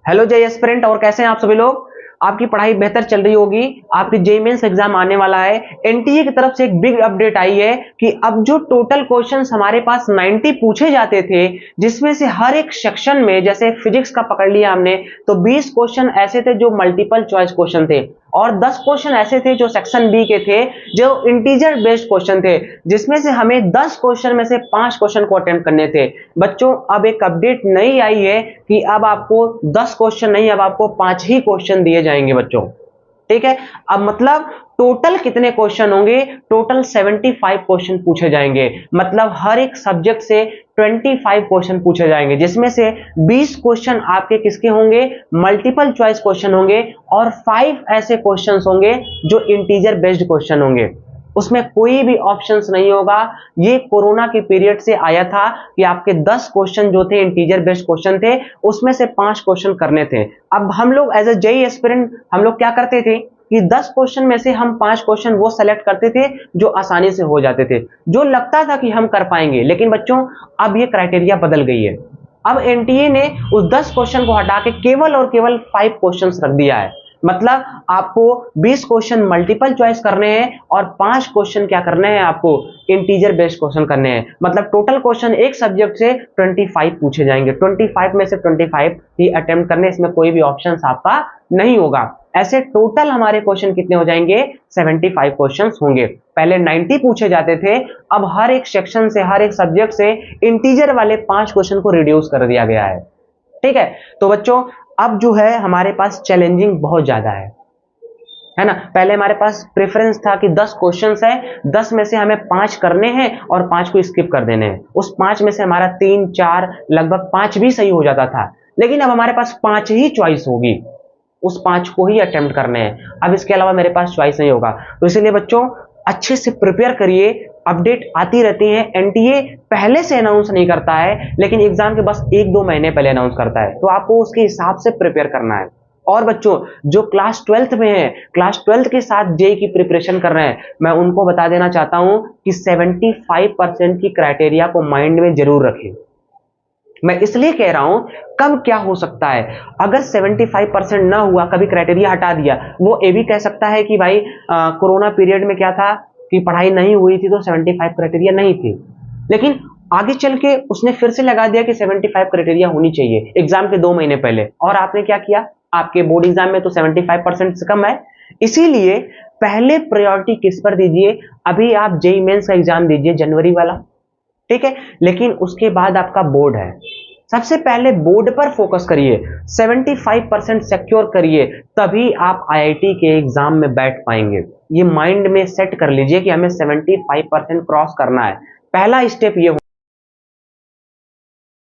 Hello जय aspirant, और कैसे हैं आप सभी लोग। आपकी पढ़ाई बेहतर चल रही होगी। आपकी जेईई मेंस एग्जाम आने वाला है। एनटीए की तरफ से एक बिग अपडेट आई है कि अब जो टोटल क्वेश्चंस हमारे पास 90 पूछे जाते थे, जिसमें से हर एक सेक्शन में, जैसे फिजिक्स का पकड़ लिया हमने तो 20 क्वेश्चन ऐसे थे जो मल्टीपल चॉइस क्वेश्चन थे, और 10 क्वेश्चन ऐसे थे जो सेक्शन बी के थे, जो इंटीजर बेस्ड क्वेश्चन थे, जिसमें से हमें 10 क्वेश्चन में से 5 क्वेश्चन को अटेम्प्ट करने थे। बच्चों, अब एक अपडेट नई आई है कि अब आपको 10 क्वेश्चन नहीं, अब आपको 5 ही क्वेश्चन दिए जाएंगे बच्चों। ठीक है। अब मतलब टोटल कितने क्वेश्चन होंगे? टोटल 75 क्वेश्चन पूछे जाएंगे। मतलब हर एक सब्जेक्ट से 25 क्वेश्चन पूछे जाएंगे, जिसमें से 20 क्वेश्चन आपके किसके होंगे? मल्टीपल चॉइस क्वेश्चन होंगे, और 5 ऐसे क्वेश्चन होंगे जो इंटीजर बेस्ड क्वेश्चन होंगे। उसमें कोई भी ऑप्शंस नहीं होगा। ये कोरोना के पीरियड से आया था कि आपके 10 क्वेश्चन जो थे इंटीजर बेस्ड क्वेश्चन थे, उसमें से 5 क्वेश्चन करने थे। अब हम लोग एज ए जेईई एस्पिरेंट हम लोग क्या करते थे कि 10 क्वेश्चन में से हम 5 क्वेश्चन वो सेलेक्ट करते थे जो आसानी से हो जाते थे, जो लगता था कि हम कर पाएंगे। लेकिन बच्चों, अब ये क्राइटेरिया बदल गई है। अब एनटीए ने उस 10 क्वेश्चन को हटा के केवल और केवल 5 क्वेश्चंस रख दिया है। मतलब आपको 20 क्वेश्चन मल्टीपल चॉइस करने हैं और 5 क्वेश्चन क्या करने हैं? आपको इंटीजर बेस्ड क्वेश्चन करने हैं। मतलब टोटल क्वेश्चन एक सब्जेक्ट से 25 पूछे जाएंगे। 25 में से 25 ही अटेम्प्ट करने, इसमें कोई भी ऑप्शन आपका नहीं होगा। ऐसे टोटल हमारे क्वेश्चन कितने हो जाएंगे? 75 क्वेश्चन होंगे। पहले 90 पूछे जाते थे, अब हर एक सेक्शन से, हर एक सब्जेक्ट से इंटीजर वाले 5 क्वेश्चन को रिड्यूस कर दिया गया है। ठीक है। तो बच्चों, अब जो है हमारे पास चैलेंजिंग बहुत ज्यादा है ना। पहले हमारे पास प्रेफरेंस था कि 10 क्वेश्चंस है, 10 में से हमें 5 करने हैं और 5 को स्किप कर देने हैं। उस 5 में से हमारा 3, 4, लगभग 5 भी सही हो जाता था। लेकिन अब हमारे पास 5 ही चॉइस होगी, उस 5 को ही अटेम्प्ट करने हैं। अब इसके अलावा मेरे पास चॉइस नहीं होगा। तो इसीलिए बच्चों, अच्छे से प्रिपेयर करिए। अपडेट आती रहती है। एनटीए पहले से अनाउंस नहीं करता है, लेकिन एग्जाम के बस 1-2 महीने पहले अनाउंस करता है, तो आपको उसके हिसाब से प्रिपेयर करना है। और बच्चों, जो क्लास 12th में है, क्लास 12th के साथ जेईई की प्रिपरेशन कर रहे हैं, मैं उनको बता देना चाहता हूं कि 75% की क्राइटेरिया को माइंड में जरूर रखें। मैं इसलिए कह रहा हूं, कब क्या हो सकता है। अगर 75% ना हुआ, कभी क्राइटेरिया हटा दिया, वो ये भी कह सकता है कि भाई कोरोना पीरियड में क्या था कि पढ़ाई नहीं हुई थी तो 75 क्राइटेरिया नहीं थी। लेकिन आगे चल के उसने फिर से लगा दिया कि 75 क्राइटेरिया होनी चाहिए एग्जाम के 2 महीने पहले, और आपने क्या किया? आपके बोर्ड एग्जाम में तो 75% से कम है। इसीलिए पहले प्रायोरिटी किस पर दीजिए? अभी आप जेईई मेंस का एग्जाम दीजिए, जनवरी वाला, ठीक है, लेकिन उसके बाद आपका बोर्ड है। सबसे पहले बोर्ड पर फोकस करिए, 75% सिक्योर करिए, तभी आप आईआईटी के एग्जाम में बैठ पाएंगे। ये माइंड में सेट कर लीजिए कि हमें 75% क्रॉस करना है। पहला स्टेप ये